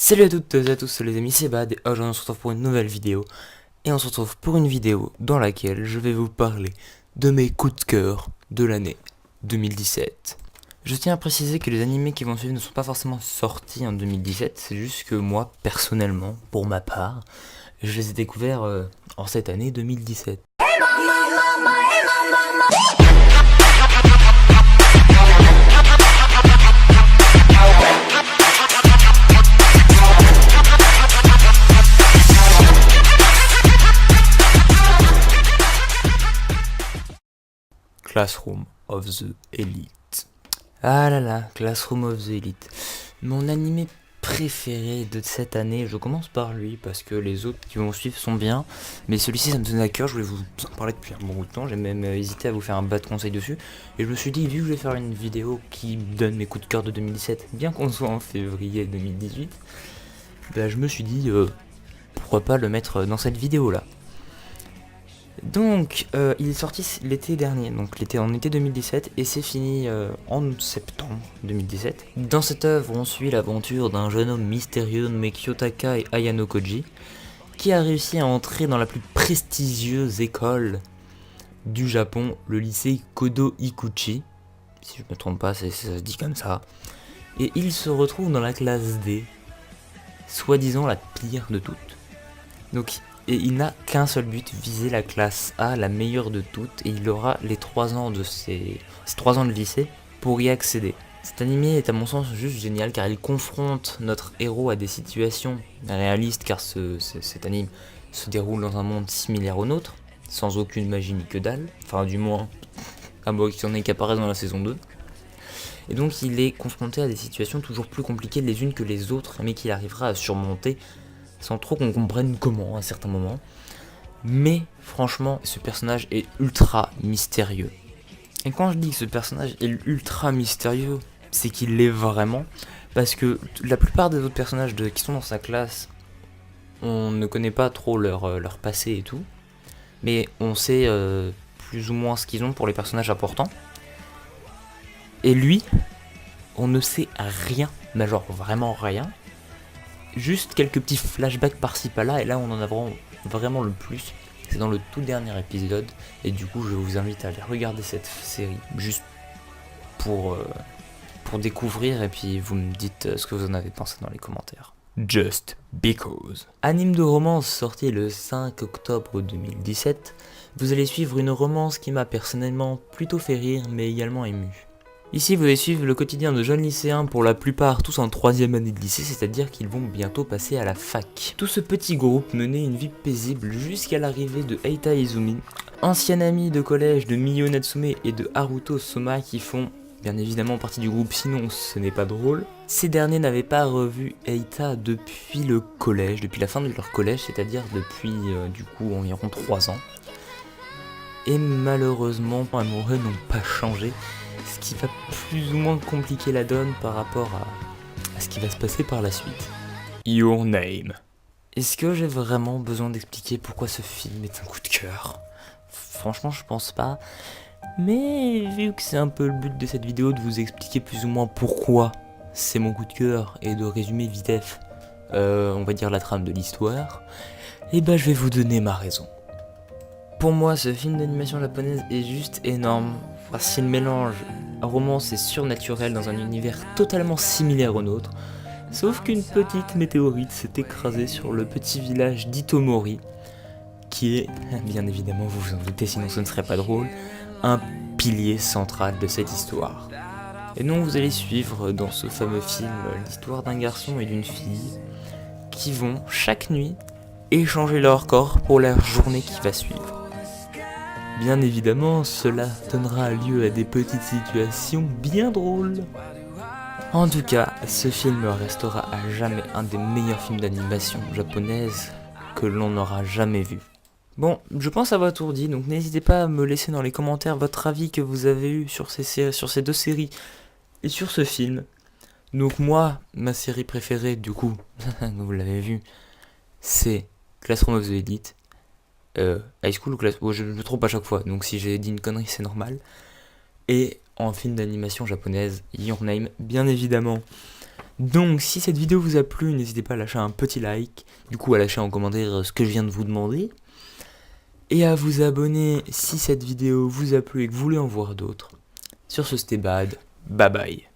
Salut à toutes et à tous les amis, c'est Bad et aujourd'hui on se retrouve pour une nouvelle vidéo. Et on se retrouve pour une vidéo dans laquelle je vais vous parler de mes coups de cœur de l'année 2017. Je tiens à préciser que les animés qui vont suivre ne sont pas forcément sortis en 2017, c'est juste que moi, personnellement, pour ma part, je les ai découverts en cette année 2017. Classroom of the Elite. Ah là là, Classroom of the Elite. Mon animé préféré de cette année, je commence par lui parce que les autres qui vont suivre sont bien, mais celui-ci ça me tenait à cœur, je voulais vous en parler depuis un bon bout de temps, j'ai même hésité à vous faire un bas de conseil dessus, et je me suis dit, vu que je vais faire une vidéo qui donne mes coups de cœur de 2017, bien qu'on soit en février 2018, bah je me suis dit, pourquoi pas le mettre dans cette vidéo là. Donc, il est sorti l'été dernier, donc en été 2017, et c'est fini en septembre 2017. Dans cette œuvre, on suit l'aventure d'un jeune homme mystérieux nommé Kyotaka et Ayano Koji, qui a réussi à entrer dans la plus prestigieuse école du Japon, le lycée Kodo Ikuchi, si je me trompe pas, ça se dit comme ça. Et il se retrouve dans la classe D, soi-disant la pire de toutes. Donc, et il n'a qu'un seul but, viser la classe A, la meilleure de toutes, et il aura les 3 ans de ses 3 ans de lycée pour y accéder. Cet animé est à mon sens juste génial car il confronte notre héros à des situations réalistes car cet anime se déroule dans un monde similaire au nôtre, sans aucune magie ni que dalle, enfin du moins à moins qu'il y en ait qui apparaissent dans la saison 2. Et donc il est confronté à des situations toujours plus compliquées les unes que les autres, mais qu'il arrivera à surmonter sans trop qu'on comprenne comment à certains moments. Mais franchement, ce personnage est ultra mystérieux. Et quand je dis que ce personnage est ultra mystérieux, c'est qu'il l'est vraiment. Parce que la plupart des autres personnages qui sont dans sa classe, on ne connaît pas trop leur passé et tout. Mais on sait plus ou moins ce qu'ils ont pour les personnages importants. Et lui, on ne sait rien, mais genre vraiment rien. Juste quelques petits flashbacks par-ci par-là, et là on en a vraiment le plus. C'est dans le tout dernier épisode, et du coup je vous invite à aller regarder cette série, juste pour découvrir, et puis vous me dites ce que vous en avez pensé dans les commentaires. Just Because. Anime de romance sorti le 5 octobre 2017, vous allez suivre une romance qui m'a personnellement plutôt fait rire, mais également ému. Ici, vous allez suivre le quotidien de jeunes lycéens, pour la plupart tous en 3e année de lycée, c'est-à-dire qu'ils vont bientôt passer à la fac. Tout ce petit groupe menait une vie paisible jusqu'à l'arrivée de Eita Izumi, ancien ami de collège de Miyo Natsume et de Haruto Soma qui font bien évidemment partie du groupe, sinon ce n'est pas drôle. Ces derniers n'avaient pas revu Eita depuis le collège, depuis la fin de leur collège, c'est-à-dire depuis du coup environ 3 ans. Et malheureusement, amoureux n'ont pas changé. Ce qui va plus ou moins compliquer la donne par rapport à ce qui va se passer par la suite. Your Name. Est-ce que j'ai vraiment besoin d'expliquer pourquoi ce film est un coup de cœur? Franchement, je pense pas. Mais vu que c'est un peu le but de cette vidéo de vous expliquer plus ou moins pourquoi c'est mon coup de cœur et de résumer vitef, on va dire la trame de l'histoire, et bah je vais vous donner ma raison. Pour moi, ce film d'animation japonaise est juste énorme, parce qu'il mélange romance et surnaturel dans un univers totalement similaire au nôtre, sauf qu'une petite météorite s'est écrasée sur le petit village d'Itomori, qui est, bien évidemment vous vous en doutez sinon ce ne serait pas drôle, un pilier central de cette histoire. Et donc vous allez suivre dans ce fameux film l'histoire d'un garçon et d'une fille qui vont chaque nuit échanger leur corps pour la journée qui va suivre. Bien évidemment, cela donnera lieu à des petites situations bien drôles. En tout cas, ce film restera à jamais un des meilleurs films d'animation japonaise que l'on aura jamais vu. Bon, je pense avoir tout dit, donc n'hésitez pas à me laisser dans les commentaires votre avis que vous avez eu sur ces 2 séries et sur ce film. Donc moi, ma série préférée, du coup, vous l'avez vu, c'est Classroom of the Elite. High School ou Class... Oh, je me trompe à chaque fois, donc si j'ai dit une connerie c'est normal. Et en film d'animation japonaise, Your Name, bien évidemment. Donc si cette vidéo vous a plu, n'hésitez pas à lâcher un petit like, du coup à lâcher en commentaire ce que je viens de vous demander, et à vous abonner si cette vidéo vous a plu et que vous voulez en voir d'autres. Sur ce, c'était Bad, bye bye.